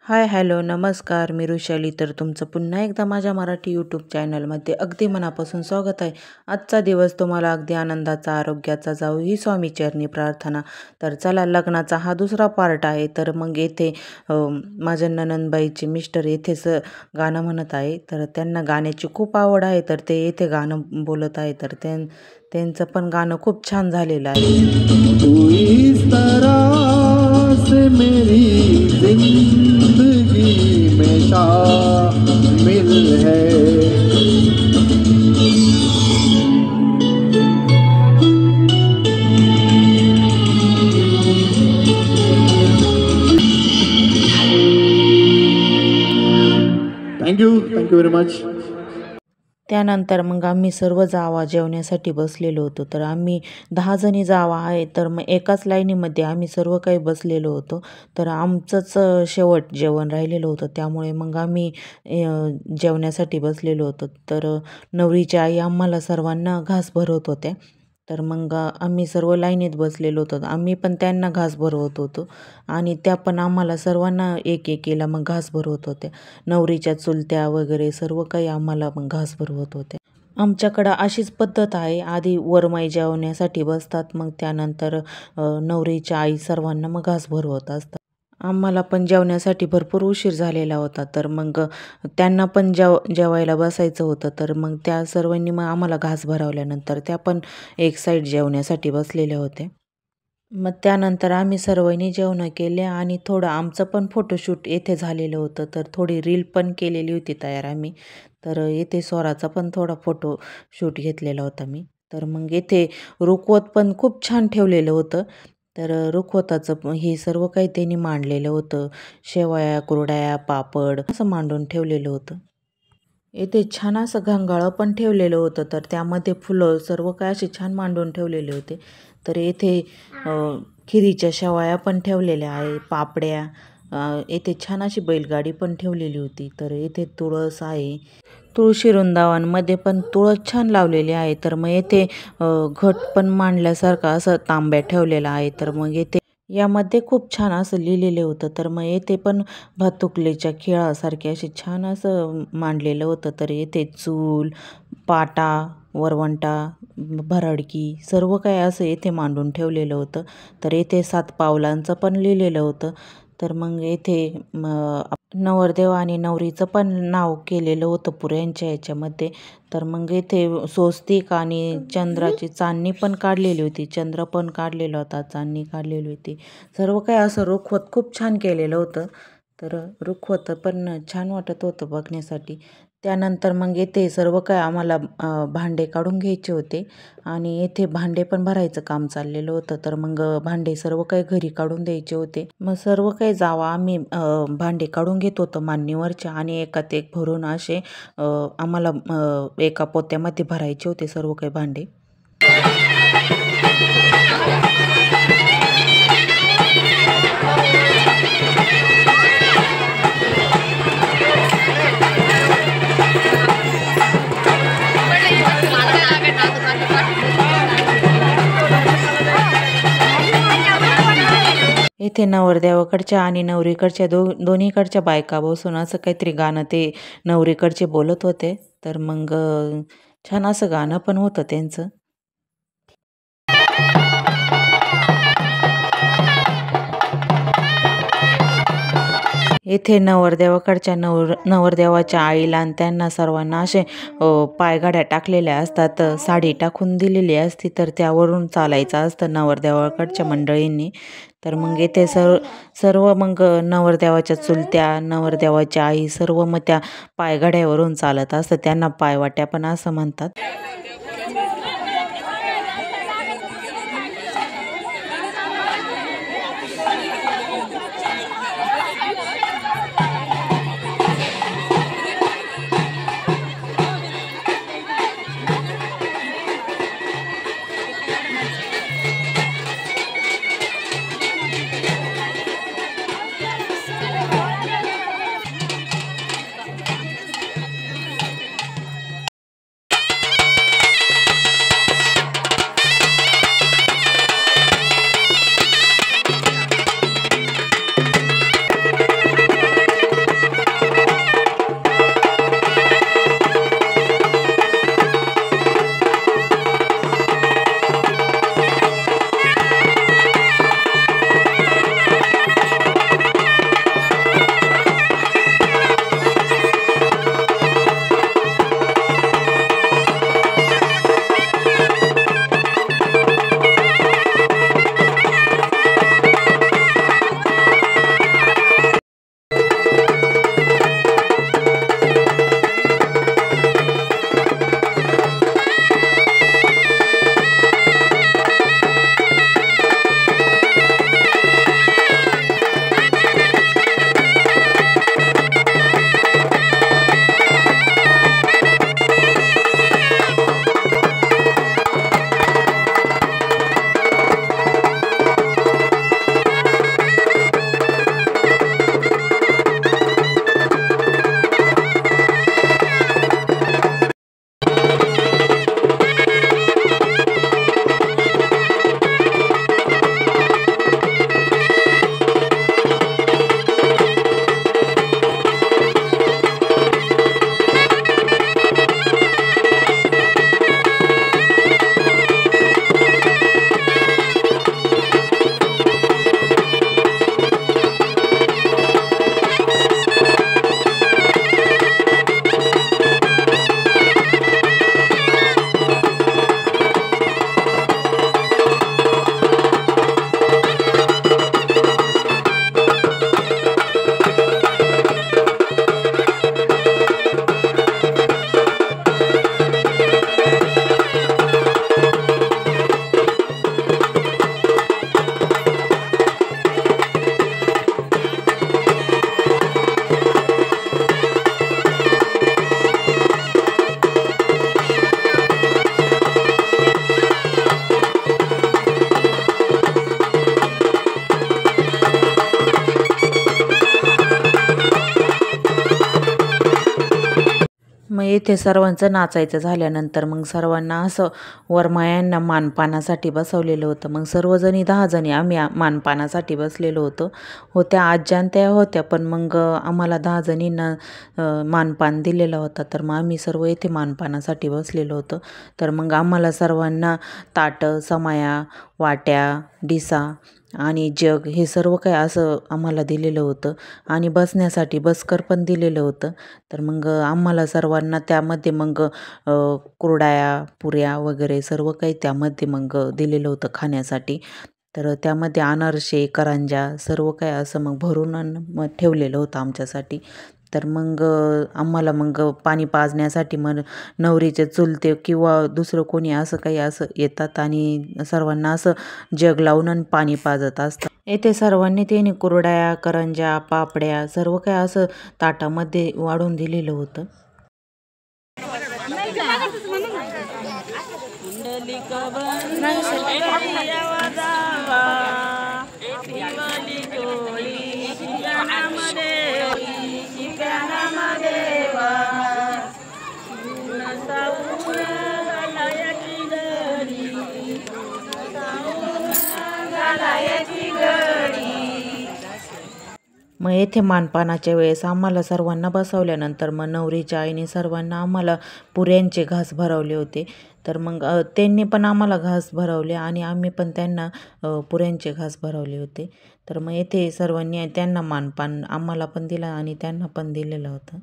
हाय, hello, नमस्कार. मी वृषाली. तर तुमचं पुन्हा एकदा माझ्या मराठी यूट्यूब चॅनलमध्ये अगदी मनापासून स्वागत आहे. आजचा दिवस तुम्हाला अगदी आनंदाचा, आरोग्याचा जाऊ ही स्वामीचरणी प्रार्थना. तर चला, लग्नाचा हा दुसरा पार्ट आहे. तर मग येथे माझ्या नणंदबाईचे मिस्टर येथेच गाणं म्हणत आहे. तर त्यांना गाण्याची खूप आवड आहे. तर ते येथे गाणं बोलत आहे. तर त्यांचं पण गाणं खूप छान झालेलं आहे. तू इस तरह से मेरी जिंदगी में शामिल है। Thank you very much. त्यानंतर मग आम्ही सर्व जावा जेवण्यासाठी बसलेलो होतो. तर आम्ही 10 जणी जावा आहे. तर मग एकाच लाईनीमध्ये आम्ही सर्व काही बसलेलो होतो. तर आमचंच शेवट जेवण राहिलेलं होतं. त्यामुळे मग आम्ही जेवण्यासाठी बसलेलो होतो. तर नवरीची आई आम्हाला सर्वांना घास भरवत होत्या. तर मग आम्ही सर्व लाईनीत बसलेलो होतो. आम्ही पण त्यांना घास भरवत होतो आणि त्या पण आम्हाला सर्वांना एकेकीला मग घास भरवत होत्या. नवरीच्या चुलत्या वगैरे सर्व काही आम्हाला मग घास भरवत होत्या. आमच्याकडं अशीच पद्धत आहे. आधी वरमाई जेवण्यासाठी बसतात, मग त्यानंतर नवरीच्या आई सर्वांना मग घास भरवत असतात. आम्हाला पण जेवण्यासाठी भरपूर उशीर झालेला होता. तर मग त्यांना पण जेवायला बसायचं होतं. तर मग त्या सर्वांनी मग आम्हाला घास भरवल्यानंतर त्या पण एक साईड जेवण्यासाठी बसलेल्या होत्या. मग त्यानंतर आम्ही सर्वांनी जेवणं केले आणि थोडं आमचं पण फोटोशूट येथे झालेलं होतं. तर थोडी रील पण केलेली होती तयार आम्ही. तर येथे स्वराचा पण थोडा फोटोशूट घेतलेला होता मी. तर मग येथे रुखवत पण खूप छान ठेवलेलं होतं. तर रुखवताचं हे सर्व काही त्यांनी मांडलेलं होतं. शेवया, कुरडया, पापड असं मांडून ठेवलेलं होतं. येथे छान असं घंगाळं पण ठेवलेलं होतं. तर त्यामध्ये फुलं सर्व काय असे छान मांडून ठेवलेले होते. तर येथे खिरीच्या शेवया पण ठेवलेल्या आहे, पापड्या. येथे छान अशी बैलगाडी पण ठेवलेली होती. तर येथे तुळस आहे. तुळशी वृंदावनमध्ये पण तुळस छान लावलेली आहे. तर मग येथे घट पण मांडल्यासारखं असं तांब्या ठेवलेला आहे. तर मग येथे यामध्ये खूप छान असं लिहिलेलं होतं. तर मग येथे पण भातुकलीच्या खेळासारखे असे छान असं मांडलेलं होतं. तर येथे चूल, पाटा, वरवंटा, भराडकी सर्व काही असं येथे मांडून ठेवलेलं होतं. तर येथे 7 पावलांचं पण लिहिलेलं होतं. तर मग येथे नवरदेव आणि नवरीचं पण नाव केलेलं होतं पुऱ्यांच्या याच्यामध्ये. तर मग येथे स्वस्तिक आणि चंद्राची चांदणी पण काढलेली होती. चंद्र पण काढलेला होता, चांदणी काढलेली होती. सर्व काही असं रुखवत खूप छान केलेलं होतं. तर रुखवत पण छान वाटत होतं बघण्यासाठी. त्यानंतर मग येथे सर्व काही आम्हाला भांडे काढून घ्यायचे होते आणि येथे भांडे पण भरायचं काम चाललेलं होतं. तर मग भांडे सर्व काही घरी काढून द्यायचे होते. मग सर्व काही जावा आम्ही भांडे काढून घेत होतो मान्यवरच्या आणि एकात एक भरून असे आम्हाला एका पोत्यामध्ये भरायचे होते सर्व काही भांडे. येथे नवरदेवाकडच्या आणि नवरीकडच्या दोन्हीकडच्या बायका बसून असं काहीतरी गाणं ते नवरीकडचे बोलत होते. तर मग छान असं गाणं पण होतं त्यांचं. येथे नवरदेवाकडच्या नवरदेवाच्या आईला आणि त्यांना सर्वांना असे पायघड्या टाकलेल्या असतात, साडी टाकून दिलेली असती. तर त्यावरून चालायचं असतं नवरदेवाकडच्या मंडळींनी. तर मग येथे सर्व मग नवरदेवाच्या चुलत्या, नवरदेवाच्या आई सर्व मग त्या पायघड्यावरून चालत असतं. त्यांना पायवाट्या पण असं म्हणतात. इथे सर्वांचं नाचायचं झाल्यानंतर मग सर्वांना असं वरमायांना मानपानासाठी बसवलेलं होतं. मग सर्वजणी 10 जणी आम्ही मानपानासाठी बसलेलो होतो. होत्या आज्या आणि त्या होत्या, पण मग आम्हाला 10 जणींना मानपान दिलेला होता. तर मग आम्ही सर्व इथे मानपानासाठी बसलेलो होतो. तर मग आम्हाला सर्वांना ताटं, समया, वाट्या, डिसा आणि जग हे सर्व काही असं आम्हाला दिलेलं होतं आणि बसण्यासाठी बसकर पण दिलेलं होतं. तर मग आम्हाला सर्वांना त्यामध्ये मग कुरडया, पुऱ्या वगैरे सर्व काही त्यामध्ये मग दिलेलं होतं खाण्यासाठी. तर त्यामध्ये अनारसे, करंज्या सर्व काही असं मग भरून मग ठेवलेलं होतं आमच्यासाठी. तर मग आम्हाला मग पाणी पाजण्यासाठी मग नवरीचे चुलते किंवा दुसरं कोणी असं काही असं येतात आणि सर्वांना असं जग लावून आणि पाणी पाजत असतात. येथे सर्वांनी त्यांनी कुरड्या, करंज्या, पापड्या सर्व काही असं ताटामध्ये वाढून दिलेलं होतं. मग येथे मानपानाच्या वेळेस आम्हाला सर्वांना बसवल्यानंतर मग नवरीच्या आईने सर्वांना आम्हाला पुऱ्यांचे घास भरवले होते. तर मग त्यांनी पण आम्हाला घास भरवले आणि आम्ही पण त्यांना पुऱ्यांचे घास भरवले होते. तर मग येथे सर्वांनी त्यांना मानपान आम्हाला पण दिलं आणि त्यांना पण दिलेलं होतं.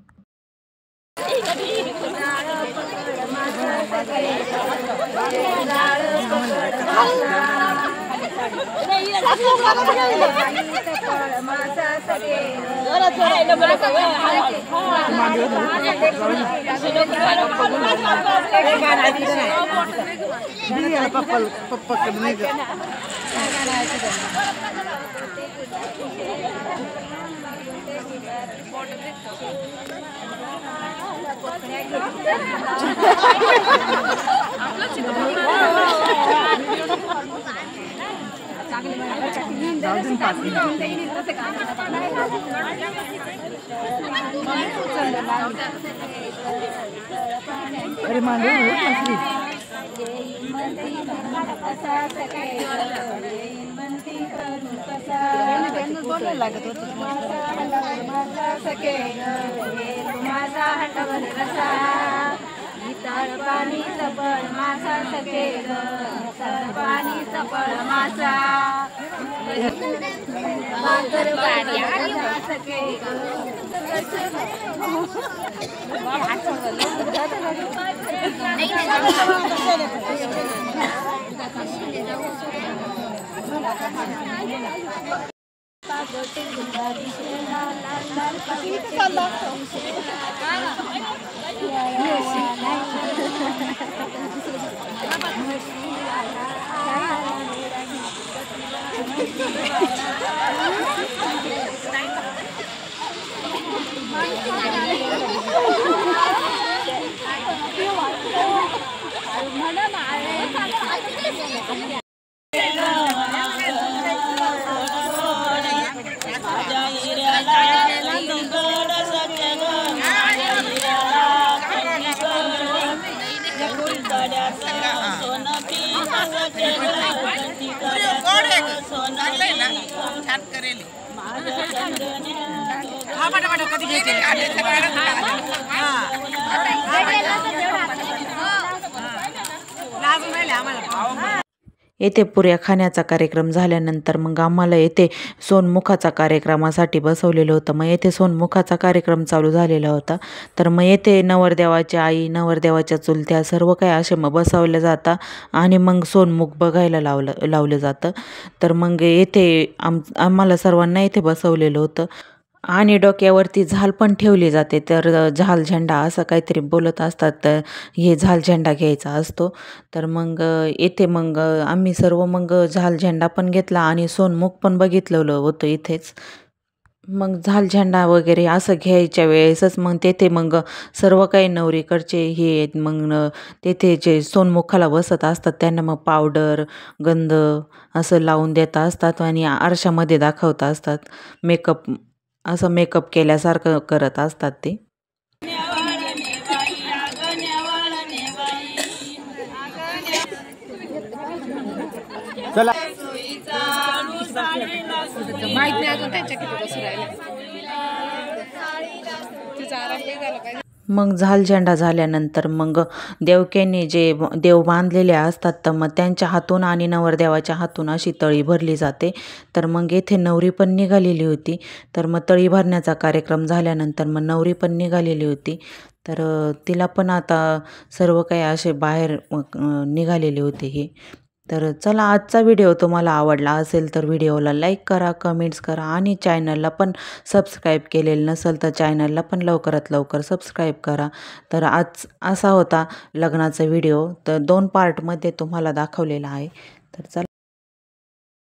येथे पुऱ्या खाण्याचा कार्यक्रम झाल्यानंतर मग आम्हाला येथे सोनमुखाचा कार्यक्रमासाठी बसवलेलं होतं. मग येथे सोनमुखाचा कार्यक्रम चालू झालेला होता. तर मग येथे नवरदेवाची आई, नवरदेवाच्या चुलत्या सर्व काही असे मग बसवले जातात आणि मग सोनमुख बघायला लावलं जातं. तर मग येथे आम्हाला सर्वांना येथे बसवलेलं होतं आणि डोक्यावरती झाल पण ठेवली जाते. तर झाल झेंडा असं काहीतरी बोलत असतात, तर हे झाल झेंडा घ्यायचा असतो. तर मग येथे मग आम्ही सर्व मग झाल झेंडा पण घेतला आणि सोनमुख पण बघितलेलं होतं इथेच. मग झाल झेंडा वगैरे असं घ्यायच्या वेळेसच मग तेथे मग सर्व काही नवरीकडचे हे मग तेथे जे सोनमुखाला बसत असतात त्यांना मग पावडर, गंध असं लावून देत असतात आणि आरशामध्ये दाखवत असतात. मेकअप केल्यासारखं करत असतात ते. चला माहित नाही अजून त्यांच्या किती बसू राहिला तुझा आराम नाही झाला पाहिजे. मग झालझेंडा झाल्यानंतर मग देवक्यांनी जे देव बांधलेले असतात तर मग त्यांच्या हातून आणि नवरदेवाच्या हातून अशी तळी भरली जाते. तर मग येथे नवरी पण निघालेली होती. तर मग तळी भरण्याचा कार्यक्रम झाल्यानंतर मग नवरी पण निघालेली होती. तर तिला पण आता सर्व काही असे बाहेर निघालेले होते हे. तर चला, आजचा व्हिडिओ तुम्हाला आवडला असेल तर व्हिडिओला लाईक करा, कमेंट्स करा आणि चॅनलला पण सबस्क्राईब केलेलं नसेल तर चॅनलला पण लवकरात लवकर सबस्क्राईब करा. तर आज असा होता लग्नाचा व्हिडिओ. तर 2 पार्टमध्ये तुम्हाला दाखवलेला आहे. तर चला.